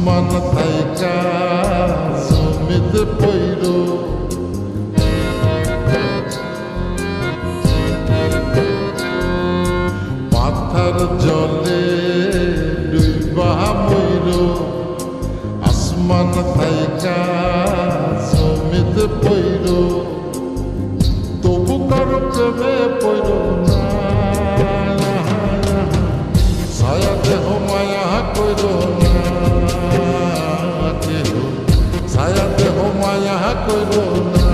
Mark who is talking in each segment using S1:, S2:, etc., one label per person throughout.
S1: আসমান থাইকা জমিতে পইর মাথার জলে ডুইবা মইর আসমান থাইকা জমিতে পইর তবু কারো প্রেমে পইর না ছায়া দেহ মায়া কইর না কেহ ছায়া দেহ মায়া কইর না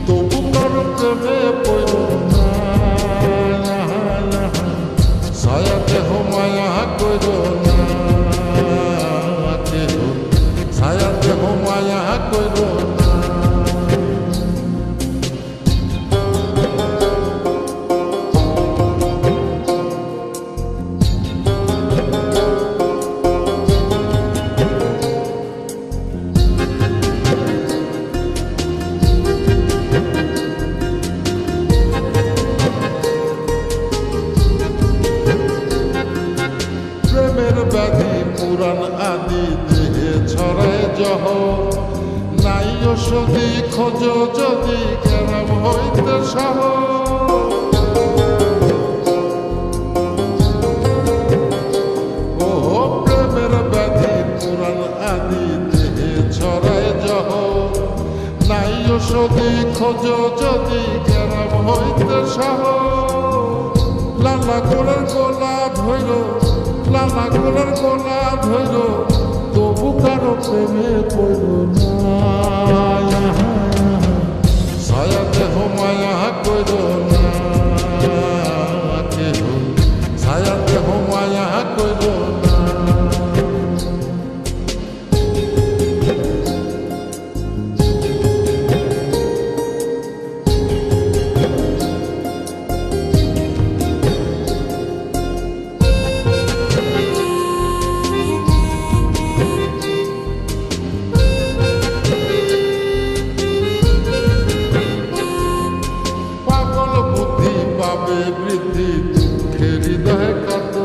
S1: তবু কারো প্রেমে পইর না ছায়া দেহ মায়া কইর না কেহ ছায়া দেহ মায়া কইর না ব্যাধি পুরাণ আদি দেহে ছড়ায় জহ নাই ওষুধি খোঁজ যদি কেরাম হইতে সহ ও প্রেমের ব্যাধি পুরাণ আদি দেহে ছড়ায় জহ নাই ওষুধি খোঁজ যদি কেরাম হইতে সহ লালা গোলার গোলা ধৈর লালা গোলার গোলা ধৈর তবু কারো প্রেমে পড়ল না ছায়া দেহ মায়া কইর না কেহ ছায়া দেহ মায়া কইর না বৃদ্ধি দুঃখের হৃদয় কত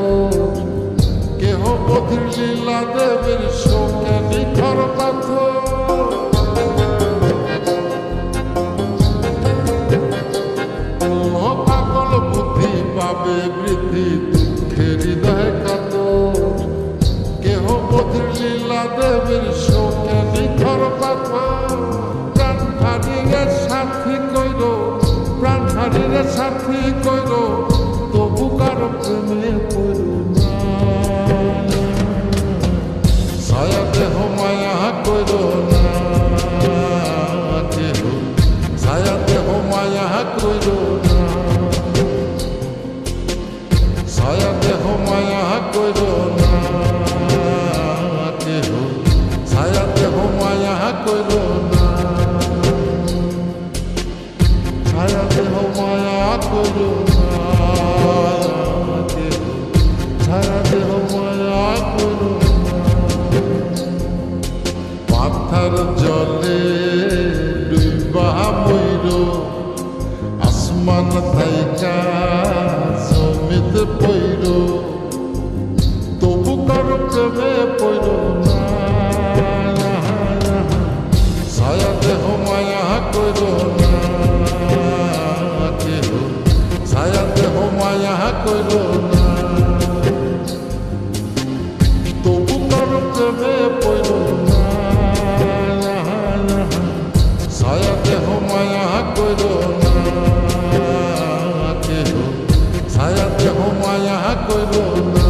S1: কেহ বধির লীলা দেবের শোকে নিখর পাথর পাগল বুদ্ধি পাবে বৃদ্ধি দুঃখের হৃদয় কত কেহ বধির লীলা দেবের শোকে নিখর পাথর প্রাণ হারিয়ে সাথী কইর প্রাণ হারিয়ে সাথী কইর তবু কারো প্রেমে পড়ল না ছায়া দেহ মায়া কইর না কেহ ছায়া দেহ মায়া কইর না ছায়া দেহ মায়া কইর না কেহ ছায়া দেহ মায়া কইর না ছায়া দেহ মায়া কইর না কেহ ছায়া দেহ মায়া কইর না মাথার জলে ডুইবা মইর আসমান থাইকা জমিতে পইর তবু কারো প্রেমে পইর না ছায়া দেহ মায়া কইর না কেহ ছায়া দেহ মায়া কইর না তবু কারো প্রেমে পইর না ছায়া দেহ মায়া কইর না কেহ ছায়া দেহ মায়া কইর না।